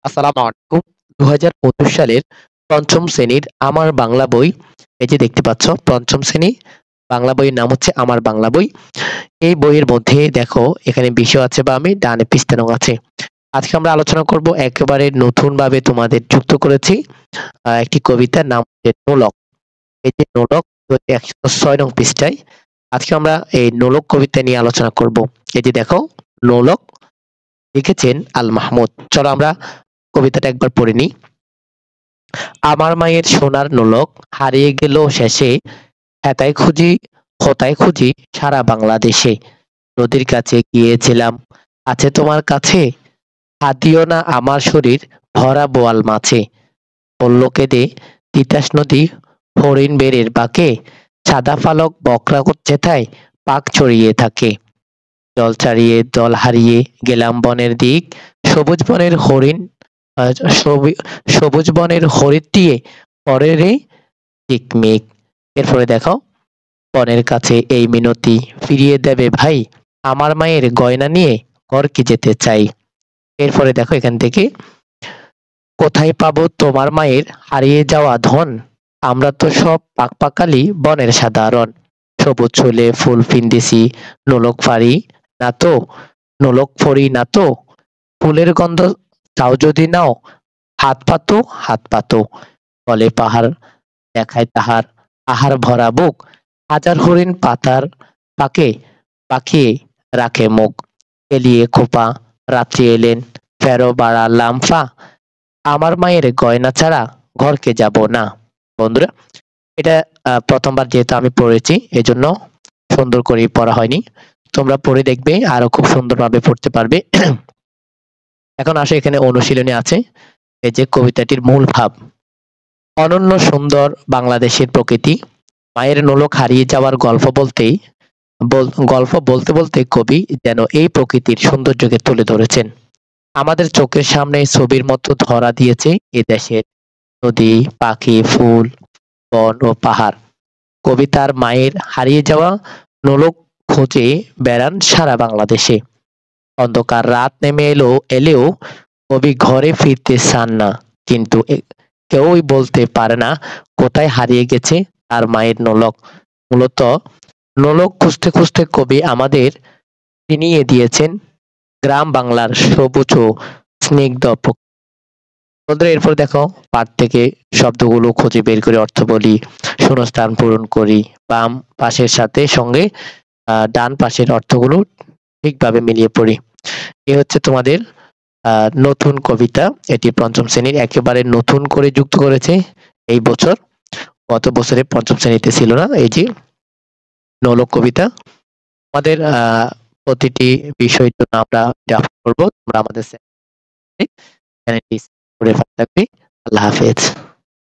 আসসালামু আলাইকুম। ২০২৫ সালের ৫ম শ্রেণীর আমার বাংলা বই, এই যে দেখতে পাচ্ছ ৫ম শ্রেণী বাংলা বইয়ের নাম হচ্ছে আমার বাংলা বই। এই বইয়ের মধ্যে দেখো এখানে বিষয় আছে বা আমি ডানে পৃষ্ঠা নং আছে। আজকে আমরা আলোচনা করব একেবারে নতুনভাবে তোমাদের যুক্ত করেছি একটি কবিতার নাম হচ্ছে নোলক। এই যে নোলক ১০৬ নং পৃষ্ঠায় আজকে আমরা এই নোলক কবিতা নিয়ে আলোচনা করব। এই যে দেখো নোলক লিখেছেন আল মাহমুদ। চলো আমরা কবিতাটা একবার পড়ে নিই। আমার মায়ের সোনার নোলক হারিয়ে গেল শেষে, হেথায় খুঁজি হোথায় খুঁজি সারা বাংলাদেশে। নদীর কাছে গিয়েছিলাম, আছে তোমার কাছে? হাত দিও না আমার শরীর ভরা বোয়াল মাছে। বলল কেঁদে তিতাস নদী হরিণ বেড়ের বাঁকে, সাদা ফালক বকরা যেথায় পাক ছড়িয়ে থাকে। জল ছাড়িয়ে জল হারিয়ে গেলাম বনের দিক, সবুজ বনের হরিণ সবুজ বনের হরিণ দিয়ে পরে রে ঝিকমিক। এরপরে দেখো, বনের কাছে এই মিনতি ফিরিয়ে দেবে ভাই, আমার মায়ের গয়না নিয়ে ঘরকে যেতে চাই। এরপরে দেখো এখান থেকে, কোথায় পাবো তোমার মায়ের হারিয়ে যাওয়া ধন, আমরা তো সব পাকপাকালি বনের সাধারণ। সবুজ চুলে ফুল ফিন্দিছি, নোলক ফাড়ি না তো, নোলক ফড়ি না তো, ফুলের গন্ধ চাও যদি নাও, হাত পাতো হাত পাতো। বলে পাহাড় দেখায় তাহার আহার ভরা বুক, হাজার হরিণ পাতার পাকে পাকিয়ে রাখে মুখ। এলিয়ে খোপা রাত্রি এলেন, ফেরো বাড়া লামফা, আমার মায়ের গয়না ছাড়া ঘরকে যাব না। বন্ধুরা, এটা প্রথমবার যেহেতু আমি পড়েছি এজন্য সুন্দর করে পড়া হয়নি। তোমরা পড়ে দেখবে আরো খুব সুন্দরভাবে পড়তে পারবে। এখন আসো, এখানে অনুশীলনী আছে। এই যে কবিতাটির মূল ভাব: অনন্য সুন্দর বাংলাদেশের প্রকৃতি, মায়ের নোলক হারিয়ে যাওয়ার গল্প বলতে বলতে কবি যেন এই প্রকৃতির সৌন্দর্যকে তুলে ধরেছেন। আমাদের চোখের সামনে ছবির মতো ধরা দিয়েছে এ দেশের নদী, পাখি, ফুল, বন ও পাহাড়। কবি তার মায়ের হারিয়ে যাওয়া নোলক খুঁজে বেড়ান সারা বাংলাদেশে। অন্ধকার রাত নেমে এলেও কবি ঘরে ফিরতে চান না, কিন্তু কেউই বলতে পারে না কোথায় হারিয়ে গেছে তার মায়ের নোলক। মূলত নোলক খুঁজতে খুঁজতে কবি আমাদের চিনিয়ে দিয়েছেন গ্রাম বাংলার সবুজ ও স্নিগ্ধ বন্ধুরা। এরপর দেখো, পাঠ থেকে শব্দগুলো খুঁজে বের করে অর্থ বলি, শূন্যস্থান পূরণ করি, বাম পাশের সাথে সঙ্গে ডান পাশের অর্থগুলো ঠিকভাবে মিলিয়ে পড়ি। এ হচ্ছে তোমাদের নতুন কবিতা। এটি ৫ম শ্রেণীর একেবারে নতুন করে যুক্ত করেছে এই বছর। গত বছরে ৫ম শ্রেণীতে ছিল না। এই যে নোলক কবিতা। আমাদের প্রতিটি বিষয়ের জন্য আমরা আপলোড করব। তোমরা আমাদের চ্যানেলটি করে থাকবে। আল্লাহ হাফেজ।